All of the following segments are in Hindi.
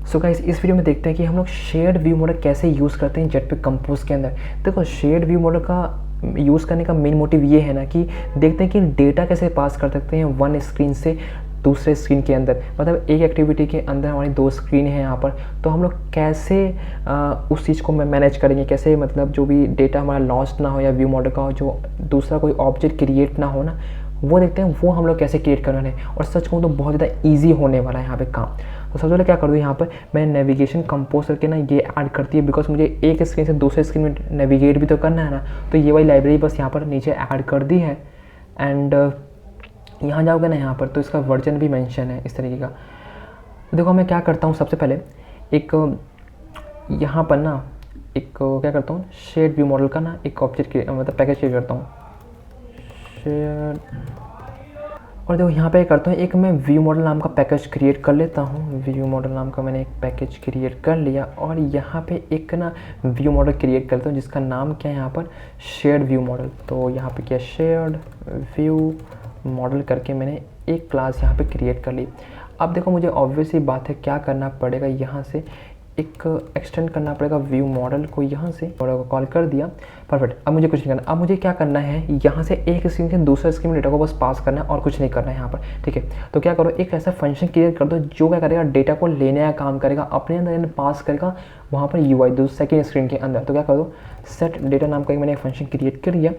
सो गाइस इस वीडियो में देखते हैं कि हम लोग शेयर्ड व्यू मॉडल कैसे यूज़ करते हैं जेटपैक कंपोज के अंदर। देखो शेयर्ड व्यू मॉडल का यूज़ करने का मेन मोटिव ये है ना कि देखते हैं कि डेटा कैसे पास कर सकते हैं वन स्क्रीन से दूसरे स्क्रीन के अंदर। मतलब एक एक्टिविटी के अंदर हमारी 2 स्क्रीन है यहाँ पर, तो हम लोग कैसे उस चीज़ को मैनेज करेंगे, कैसे मतलब जो भी डेटा हमारा लॉस्ट ना हो या व्यू मॉडल का हो, जो दूसरा कोई ऑब्जेक्ट क्रिएट ना हो ना, वो देखते हैं वो हम लोग कैसे क्रिएट कर रहे हैं। और सच कहूँ तो बहुत ज़्यादा ईजी होने वाला है यहाँ पे काम। तो सबसे पहले क्या कर दूँ, यहाँ पर मैं नेविगेशन कंपोज करके ना ये ऐड करती है, बिकॉज मुझे एक स्क्रीन से दूसरे स्क्रीन में नेविगेट भी तो करना है ना। तो ये वाली लाइब्रेरी बस यहाँ पर नीचे ऐड कर दी है। एंड यहाँ जाओगे ना यहाँ पर तो इसका वर्जन भी मेंशन है इस तरीके का। देखो मैं क्या करता हूँ, सबसे पहले एक यहाँ पर ना एक क्या करता हूँ, शेड व्यू मॉडल का ना एक ऑब्जेक्ट मतलब पैकेज क्रिएट करता हूँ, शेड। और देखो यहाँ पे करता हूँ, एक मैं व्यू मॉडल नाम का पैकेज क्रिएट कर लेता हूँ। व्यू मॉडल नाम का मैंने एक पैकेज क्रिएट कर लिया और यहाँ पे एक ना व्यू मॉडल क्रिएट करता हूँ जिसका नाम क्या है यहाँ पर, शेयर्ड व्यू मॉडल। तो यहाँ पे क्या, शेयर्ड व्यू मॉडल करके मैंने एक क्लास यहाँ पे क्रिएट कर ली। अब देखो मुझे ऑब्वियसली बात है क्या करना पड़ेगा, यहाँ से एक एक्सटेंड करना पड़ेगा व्यू मॉडल को, यहाँ से मॉडल को कॉल कर दिया, परफेक्ट। अब मुझे कुछ नहीं करना, अब मुझे क्या करना है, यहाँ से एक स्क्रीन से दूसरे स्क्रीन में डेटा को बस पास करना है और कुछ नहीं करना है यहाँ पर, ठीक है। तो क्या करो, एक ऐसा फंक्शन क्रिएट कर दो जो क्या करेगा, डेटा को लेने का काम करेगा, अपने अंदर पास करेगा वहाँ पर UI दूसरी सेकेंड स्क्रीन के अंदर। तो क्या करो, सेट डेटा नाम का मैंने एक फंक्शन क्रिएट कर दिया।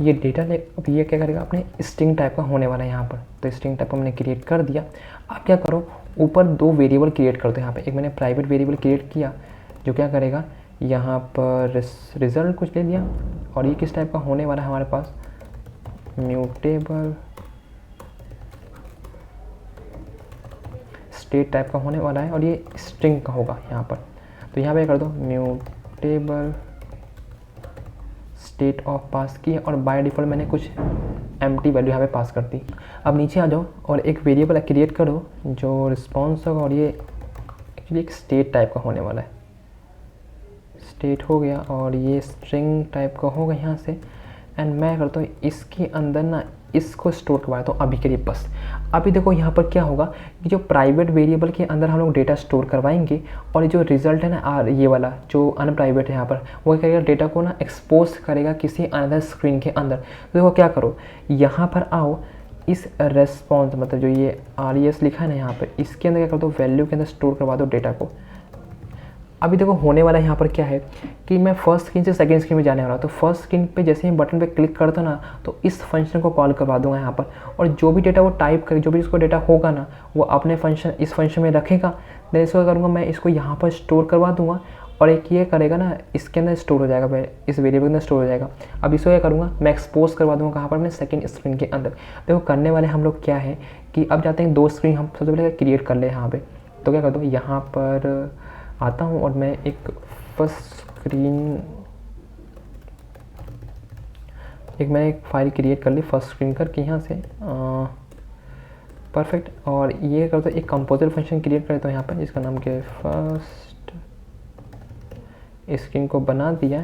ये डेटा ले, अब ये क्या करेगा, अपने स्ट्रिंग टाइप का होने वाला है यहाँ पर। तो स्ट्रिंग टाइप का मैंने क्रिएट कर दिया। अब क्या करो, ऊपर 2 वेरिएबल क्रिएट कर दो यहाँ पे। एक मैंने प्राइवेट वेरिएबल क्रिएट किया जो क्या करेगा, यहाँ पर रिजल्ट कुछ ले लिया। और ये किस टाइप का होने वाला है हमारे पास, म्यूटेबल स्टेट टाइप का होने वाला है और ये स्ट्रिंग का होगा यहाँ पर। तो यहाँ पे कर दो म्यूटेबल स्टेट ऑफ पास की और बाय डिफ़ॉल्ट मैंने कुछ एम्प्टी वैल्यू यहाँ पे पास कर दी। अब नीचे आ जाओ और एक वेरिएबल क्रिएट करो जो रिस्पॉन्स होगा, और ये एक्चुअली एक स्टेट टाइप का होने वाला है। स्टेट हो गया और ये स्ट्रिंग टाइप का होगा यहाँ से। एंड मैं करता हूँ इसके अंदर ना इसको स्टोर करवा देता हूँ अभी के लिए बस। अभी देखो यहाँ पर क्या होगा कि जो प्राइवेट वेरिएबल के अंदर हम लोग डेटा स्टोर करवाएंगे और जो रिजल्ट है ना ये वाला जो अनप्राइवेट है यहाँ पर, वो करेगा डेटा को ना एक्सपोज करेगा किसी अनदर स्क्रीन के अंदर। तो देखो क्या करो, यहाँ पर आओ, इस रेस्पॉन्स मतलब जो ये RES लिखा है ना यहाँ पर, इसके अंदर क्या कर दो, वैल्यू के अंदर स्टोर करवा दो डेटा को। अभी देखो होने वाला यहाँ पर क्या है कि मैं फर्स्ट स्क्रीन से सेकंड स्क्रीन में जाने वाला हूँ। तो फर्स्ट स्क्रीन पे जैसे ही बटन पे क्लिक करता ना, तो इस फंक्शन को कॉल करवा दूंगा यहाँ पर। और जो भी डेटा वो टाइप करे, जो भी इसको डेटा होगा ना, वो अपने फंक्शन इस फंक्शन में रखेगा। देन इसको करूँगा, मैं इसको यहाँ पर स्टोर करवा दूँगा और एक ये करेगा ना, इसके अंदर स्टोर हो जाएगा, इस वेरिएबल के अंदर स्टोर हो जाएगा। अब इसको क्या करूँगा, मैं एक्सपोज करवा दूँगा कहाँ पर, अपने सेकंड स्क्रीन के अंदर। देखो करने वाले हम लोग क्या है कि अब जाते हैं 2 स्क्रीन हम सबसे पहले क्रिएट कर ले यहाँ पर। तो क्या कर दो, यहाँ पर आता हूँ और मैं एक फर्स्ट स्क्रीन, मैंने एक फाइल क्रिएट कर ली फर्स्ट स्क्रीन करके यहाँ से, परफेक्ट। और ये कर दो, एक कंपोजर फंक्शन क्रिएट करता हूँ यहाँ पर जिसका नाम क्या है, फर्स्ट स्क्रीन को बना दिया।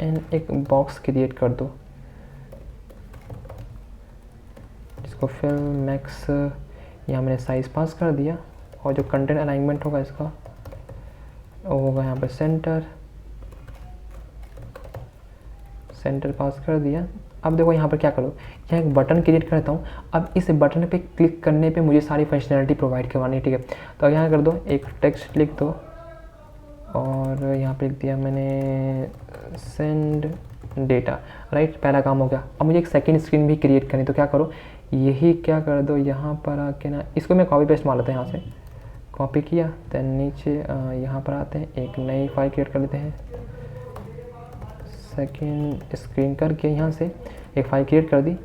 एंड एक बॉक्स क्रिएट कर दो जिसको फिल मैक्स, यहाँ मैंने साइज पास कर दिया। और जो कंटेंट अलाइनमेंट होगा इसका वो होगा यहाँ पर सेंटर पास कर दिया। अब देखो यहाँ पर क्या करो, यहाँ एक बटन क्रिएट करता हूँ। अब इस बटन पे क्लिक करने पे मुझे सारी फंक्शनैलिटी प्रोवाइड करवानी है, ठीक है। तो यहाँ कर दो, एक टेक्स्ट लिख दो और यहाँ पे लिख दिया मैंने सेंड डेटा, राइट। पहला काम हो गया। अब मुझे एक सेकंड स्क्रीन भी क्रिएट करनी, तो क्या करो, यही क्या कर दो, यहाँ पर आके ना इसको मैं कॉपी पेस्ट मार लेता हूँ। यहाँ से कॉपी किया, देन नीचे यहाँ पर आते हैं, एक नई फाइल क्रिएट कर लेते हैं, सेकंड स्क्रीन करके यहाँ से एक फाइल क्रिएट कर दी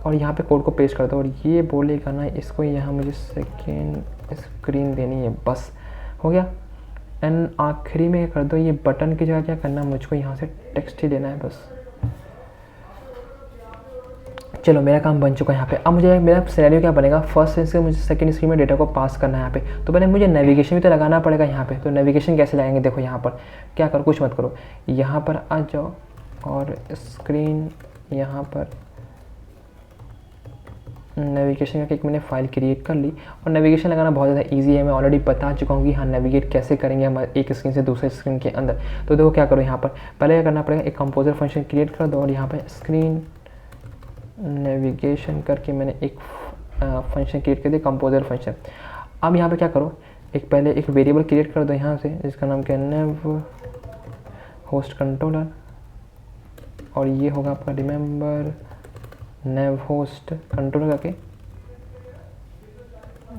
और यहाँ पे कोड को पेस्ट कर दो। और ये बोलेगा ना इसको, यहाँ मुझे सेकंड स्क्रीन देनी है, बस हो गया। एंड आखिरी में कर दो, ये बटन की जगह क्या करना, मुझको यहाँ से टेक्स्ट ही देना है बस। चलो मेरा काम बन चुका है यहाँ पे। अब मुझे मेरा सिनेरियो क्या बनेगा, फर्स्ट स्क्रीन से मुझे सेकंड स्क्रीन में डेटा को पास करना है यहाँ पे। तो पहले मुझे नेविगेशन भी तो लगाना पड़ेगा यहाँ पे। तो नेविगेशन कैसे लगाएंगे, देखो यहाँ पर क्या करो, कुछ मत करो, यहाँ पर आ जाओ और स्क्रीन यहाँ पर नेविगेशन का एक मैंने फ़ाइल क्रिएट कर ली। और नेविगेशन लगाना बहुत ज़्यादा इजी है, मैं ऑलरेडी बता चुका हूँ कि हाँ नेविगेट कैसे करेंगे हम एक स्क्रीन से दूसरे स्क्रीन के अंदर। तो देखो क्या करो, यहाँ पर पहले क्या करना पड़ेगा, एक कंपोजर फंक्शन क्रिएट कर दो और यहाँ पर स्क्रीन नेविगेशन करके मैंने एक फंक्शन क्रिएट कर दिया, कंपोजर फंक्शन। अब यहाँ पे क्या करो, पहले एक वेरिएबल क्रिएट कर दो यहाँ से, जिसका नाम क्या है नेव होस्ट कंट्रोलर, और ये होगा आपका रिमेंबर नेव होस्ट कंट्रोलर करके।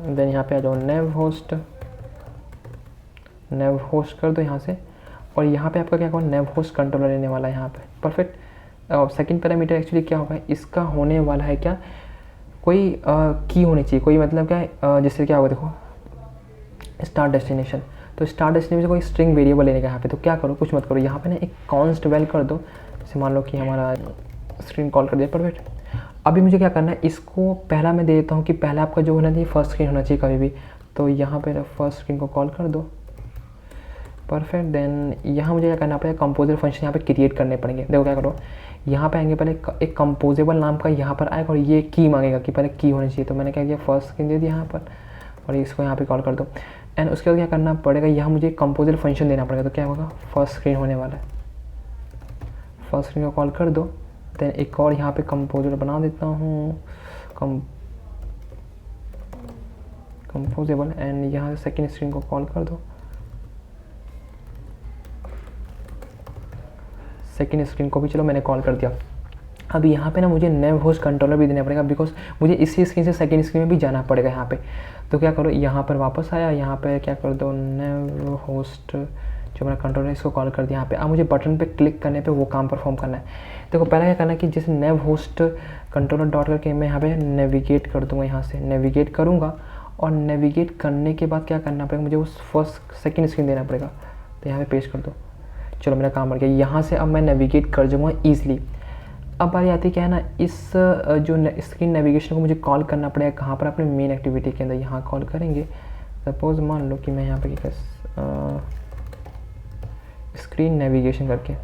देन यहाँ पे आ जाओ नेव होस्ट कर दो यहाँ से, और यहाँ पे आपका क्या होगा, नेव होस्ट कंट्रोलर लेने वाला है यहाँ पे। परफेक्ट। और सेकंड पैरामीटर एक्चुअली क्या होगा, इसका होने वाला है क्या, कोई की होनी चाहिए, कोई मतलब क्या है, जैसे क्या होगा देखो स्टार्ट डेस्टिनेशन। तो स्टार्ट डेस्टिनेशन कोई स्ट्रिंग वेरिएबल लेने का यहाँ पे। तो क्या करो, कुछ मत करो, यहाँ पे ना एक कॉन्स्ट वेल कर दो। जैसे मान लो कि हमारा स्क्रीन कॉल कर दिया, परफेक्ट। अभी मुझे क्या करना है, इसको पहला मैं दे देता हूँ कि पहला आपका जो होना चाहिए फर्स्ट स्क्रीन होना चाहिए कभी भी। तो यहाँ पे फर्स्ट स्क्रीन को कॉल कर दो, परफेक्ट। देन यहाँ मुझे क्या करना पड़ेगा, कंपोजर फंक्शन यहाँ पे क्रिएट करने पड़ेंगे। देखो क्या करो, यहाँ पे आएंगे, पहले एक कंपोजेबल नाम का यहाँ पर आएगा और ये की मांगेगा कि पहले की होनी चाहिए। तो मैंने क्या किया, फर्स्ट स्क्रीन दे दिया यहाँ पर, और इसको यहाँ पे कॉल कर दो। एंड उसके बाद क्या करना पड़ेगा, यहाँ मुझे कंपोजर फंक्शन देना पड़ेगा। तो क्या होगा, फर्स्ट स्क्रीन होने वाला है, फर्स्ट स्क्रीन को कॉल कर दो। देन एक और यहाँ पे कंपोजर बना देता हूँ, कंपोजेबल, एंड यहाँ से सेकेंड स्क्रीन को कॉल कर दो। सेकेंड स्क्रीन को भी चलो मैंने कॉल कर दिया। अब यहाँ पे ना मुझे नेव होस्ट कंट्रोलर भी देना पड़ेगा, बिकॉज मुझे इसी स्क्रीन से सेकेंड स्क्रीन में भी जाना पड़ेगा यहाँ पे। तो क्या करो, यहाँ पर वापस आया, यहाँ पे क्या कर दो, नेव होस्ट जो मेरा कंट्रोलर है इसको कॉल कर दिया यहाँ पे। अब मुझे बटन पे क्लिक करने पे वो काम परफॉर्म करना है। देखो पहले क्या करना है कि जैसे नेव होस्ट कंट्रोलर डॉट करके मैं यहाँ पे नेविगेट कर दूँगा, यहाँ से नेविगेट करूँगा, और नेविगेट करने के बाद क्या करना पड़ेगा, मुझे उस सेकेंड स्क्रीन देना पड़ेगा। तो यहाँ पे पेस्ट कर दो, चलो मेरा काम बढ़ गया। यहाँ से अब मैं नेविगेट कर जाऊँगा ईजिली। अब बारी आती क्या है ना, इस जो स्क्रीन नेविगेशन को मुझे कॉल करना पड़ेगा कहाँ पर, अपने मेन एक्टिविटी के अंदर। यहाँ कॉल करेंगे, सपोज मान लो कि मैं यहाँ पे स्क्रीन नेविगेशन करके,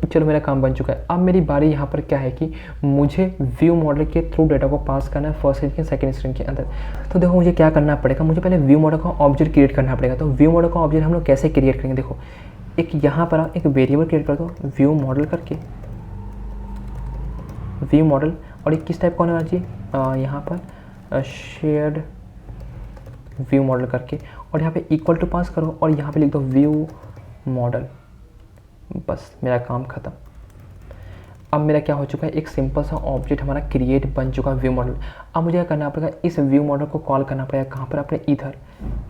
चलो मेरा काम बन चुका है। अब मेरी बारी यहाँ पर क्या है कि मुझे व्यू मॉडल के थ्रू डेटा को पास करना है फर्स्ट स्क्रीन के सेकंड स्क्रीन के अंदर। तो देखो मुझे क्या करना पड़ेगा, मुझे पहले व्यू मॉडल का ऑब्जेक्ट क्रिएट करना पड़ेगा। तो व्यू मॉडल का ऑब्जेक्ट हम लोग कैसे क्रिएट करेंगे, देखो एक यहाँ पर एक वेरिएबल क्रिएट कर दो व्यू मॉडल करके, व्यू मॉडल, और एक किस टाइप का होने वाला चाहिए, यहाँ पर शेयर्ड व्यू मॉडल करके, और यहाँ पे इक्वल टू पास करो और यहाँ पे लिख दो व्यू मॉडल। बस मेरा काम ख़त्म। अब मेरा क्या हो चुका है, एक सिंपल सा ऑब्जेक्ट हमारा क्रिएट बन चुका है व्यू मॉडल। अब मुझे क्या करना पड़ेगा, इस व्यू मॉडल को कॉल करना पड़ेगा कहाँ पर, अपने इधर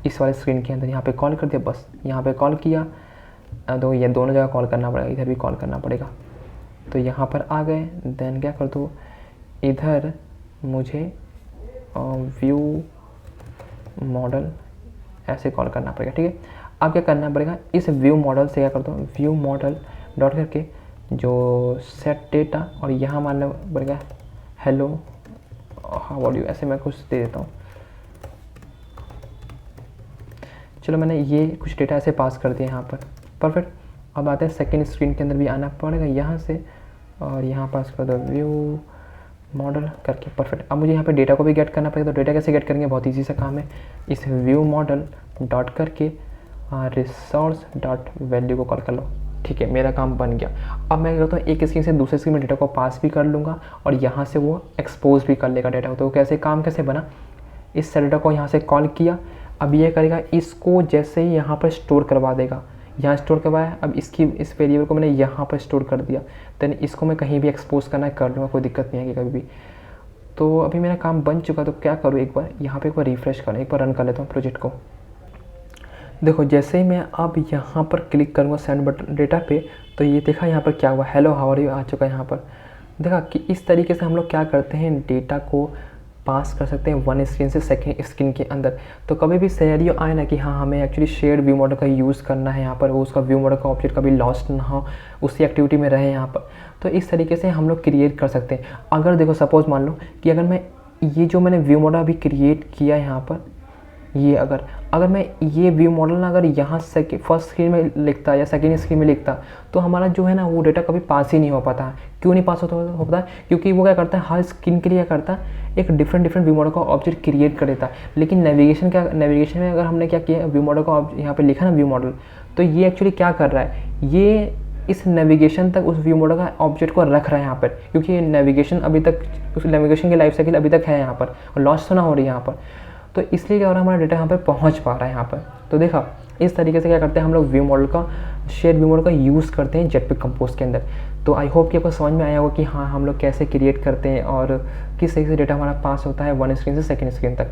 इस वाले स्क्रीन के अंदर। यहाँ पे कॉल कर दिया, बस यहाँ पे कॉल किया। तो ये दोनों जगह कॉल करना पड़ेगा, इधर भी कॉल करना पड़ेगा। तो यहाँ पर आ गए, देन क्या कर दो, इधर मुझे व्यू मॉडल ऐसे कॉल करना पड़ेगा, ठीक है। अब क्या करना पड़ेगा, इस व्यू मॉडल से क्या कर दो, व्यू मॉडल डॉट करके जो सेट डेटा, और यहाँ मान लो पड़ेगा हेलो हाउ आर यू, ऐसे मैं कुछ दे देता हूँ। चलो मैंने ये कुछ डेटा ऐसे पास कर दिया यहाँ पर, परफेक्ट। अब आते हैं सेकेंड स्क्रीन के अंदर भी आना पड़ेगा यहाँ से, और यहाँ पास कर दो व्यू मॉडल करके, परफेक्ट। अब मुझे यहाँ पे डेटा को भी गेट करना पड़ेगा। तो डेटा कैसे गेट करेंगे, बहुत इजी सा काम है। इस व्यू मॉडल डॉट करके रिसोर्स डॉट वैल्यू को कॉल कर लो, ठीक है, मेरा काम बन गया। अब मैं करता हूँ एक स्क्रीन से दूसरे स्क्रीन में डेटा को पास भी कर लूँगा और यहाँ से वो एक्सपोज भी कर लेगा डेटा को। तो कैसे काम कैसे बना, इस डेटा को यहाँ से कॉल किया, अब ये करेगा इसको जैसे ही यहाँ पर स्टोर करवा देगा, यहाँ स्टोर करवाया। अब इस वेरिएबल को मैंने यहाँ पर स्टोर कर दिया, देन इसको मैं कहीं भी एक्सपोज करना है कर लूँगा, कोई दिक्कत नहीं आएगी कभी भी। तो अभी मेरा काम बन चुका। तो क्या करूँ, एक बार यहाँ पे एक बार रिफ्रेश करूँ, एक बार रन कर लेता हूँ प्रोजेक्ट को। देखो जैसे ही मैं अब यहाँ पर क्लिक करूँगा सेंड बटन डेटा पे, तो ये देखा यहाँ पर क्या हुआ, हेलो हाउ आर यू आ चुका है यहाँ पर। देखा कि इस तरीके से हम लोग क्या करते हैं, डेटा को पास कर सकते हैं वन स्क्रीन से सेकेंड स्क्रीन के अंदर। तो कभी भी सिनेरियो आए ना कि हाँ हमें एक्चुअली शेयर्ड व्यू मॉडल का यूज़ करना है यहाँ पर, वो उसका व्यू मॉडल का ऑब्जेक्ट कभी लॉस्ट ना हो, उसी एक्टिविटी में रहे यहाँ पर, तो इस तरीके से हम लोग क्रिएट कर सकते हैं। अगर देखो सपोज मान लो कि अगर मैं ये जो मैंने व्यू मॉडल अभी क्रिएट किया यहाँ पर, ये अगर मैं ये व्यू मॉडल ना अगर यहाँ फर्स्ट स्क्रीन में लिखता या सेकेंड स्क्रीन में लिखता तो हमारा जो है ना वो डेटा कभी पास ही नहीं हो पाता। क्यों नहीं पास होता है? क्योंकि वो क्या करता है, हर स्क्रीन के लिए क्या करता है, एक डिफरेंट व्यू मॉडल का ऑब्जेक्ट क्रिएट कर देता है। लेकिन नेविगेशन में अगर हमने क्या किया, व्यू मॉडल का यहाँ पे लिखा ना व्यू मॉडल, तो ये एक्चुअली क्या कर रहा है, ये इस नेविगेशन तक उस व्यू मॉडल का ऑब्जेक्ट को रख रहा है यहाँ पर, क्योंकि नेविगेशन अभी तक, उस नेविगेशन की लाइफ साइकिल अभी तक है यहाँ पर और लॉन्च तो ना हो रही है यहाँ पर। तो इसलिए क्या हो रहा है, हमारा डेटा यहाँ पर पहुँच पा रहा है यहाँ पर। तो देखा, इस तरीके से क्या करते हैं हम लोग व्यू मॉडल का, शेयर व्यू मॉडल का यूज़ करते हैं जेटपैक कंपोज के अंदर। तो आई होप कि आपको समझ में आया होगा कि हाँ हम लोग कैसे क्रिएट करते हैं और किस तरीके से डेटा हमारा पास होता है वन स्क्रीन से सेकेंड स्क्रीन तक।